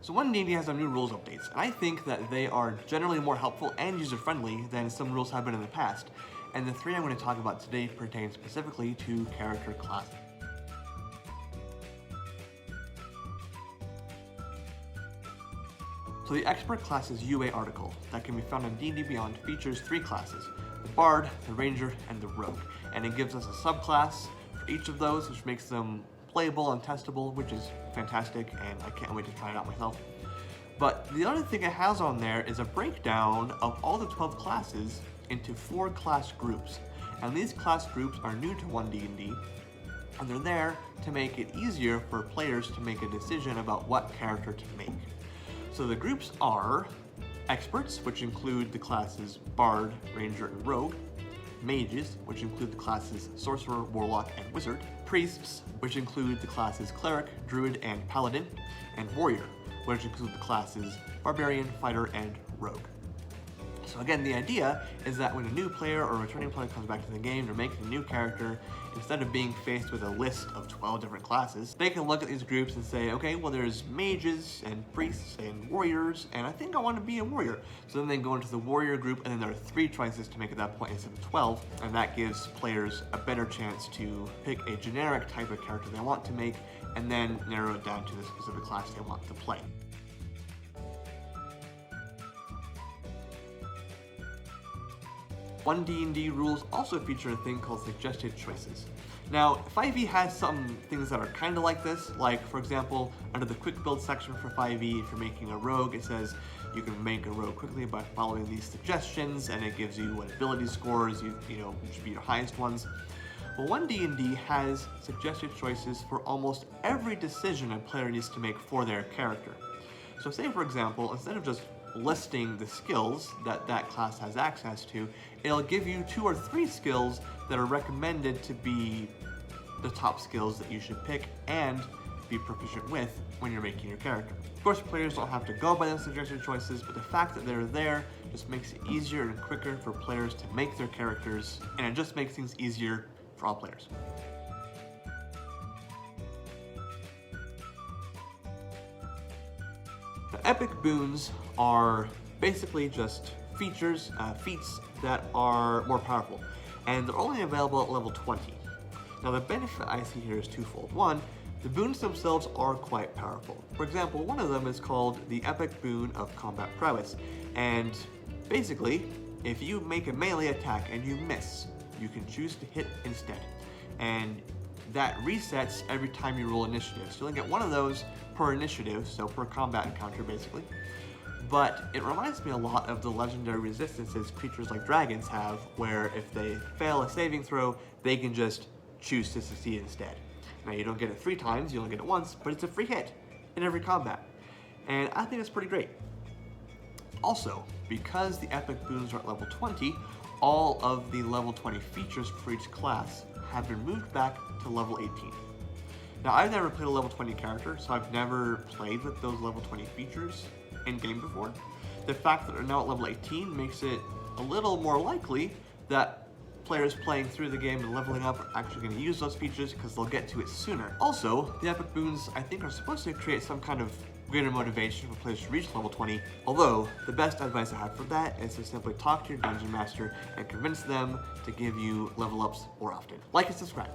So 1D&D has some new rules updates, and I think that they are generally more helpful and user-friendly than some rules have been in the past. And the three I'm going to talk about today pertain specifically to character classes. So the Expert Classes UA article that can be found on D&D Beyond features three classes: the Bard, the Ranger, and the Rogue. And it gives us a subclass for each of those, which makes them playable and testable, which is fantastic, and I can't wait to try it out myself. But the other thing it has on there is a breakdown of all the 12 classes into 4 class groups. And these class groups are new to 1D&D, and they're there to make it easier for players to make a decision about what character to make. So the groups are Experts, which include the classes Bard, Ranger, and Rogue; Mages, which include the classes Sorcerer, Warlock, and Wizard; Priests, which include the classes Cleric, Druid, and Paladin; and Warrior, which include the classes Barbarian, Fighter, and Rogue. So again, the idea is that when a new player or a returning player comes back to the game to make a new character, instead of being faced with a list of 12 different classes, they can look at these groups and say, okay, well there's mages and priests and warriors, and I think I want to be a warrior. So then they go into the warrior group, and then there are 3 choices to make at that point instead of 12, and that gives players a better chance to pick a generic type of character they want to make, and then narrow it down to the specific class they want to play. One D&D rules also feature a thing called suggested choices. Now, 5e has some things that are kind of like this, like for example, under the quick build section for 5e, if you're making a rogue, it says you can make a rogue quickly by following these suggestions, and it gives you what ability scores should be your highest ones. Well, 1D&D has suggested choices for almost every decision a player needs to make for their character. So say for example, instead of just listing the skills that that class has access to, it'll give you 2 or 3 skills that are recommended to be the top skills that you should pick and be proficient with when you're making your character. Of course, players don't have to go by those suggested choices, but the fact that they're there just makes it easier and quicker for players to make their characters, and it just makes things easier for all players. The epic boons are basically just feats that are more powerful, and they're only available at level 20. Now the benefit I see here is twofold. One, the boons themselves are quite powerful. For example, one of them is called the Epic Boon of Combat Prowess, and basically, if you make a melee attack and you miss, you can choose to hit instead, and that resets every time you roll initiative. So you'll get one of those per initiative, so per combat encounter basically. But it reminds me a lot of the legendary resistances creatures like dragons have, where if they fail a saving throw, they can just choose to succeed instead. Now you don't get it 3 times, you only get it once, but it's a free hit in every combat. And I think it's pretty great. Also, because the epic boons are at level 20, all of the level 20 features for each class have been moved back to level 18. Now, I've never played a level 20 character, so I've never played with those level 20 features in-game before. The fact that they're now at level 18 makes it a little more likely that players playing through the game and leveling up are actually going to use those features because they'll get to it sooner. Also, the epic boons, I think, are supposed to create some kind of greater motivation for players to reach level 20, although the best advice I have for that is to simply talk to your dungeon master and convince them to give you level ups more often. Like and subscribe.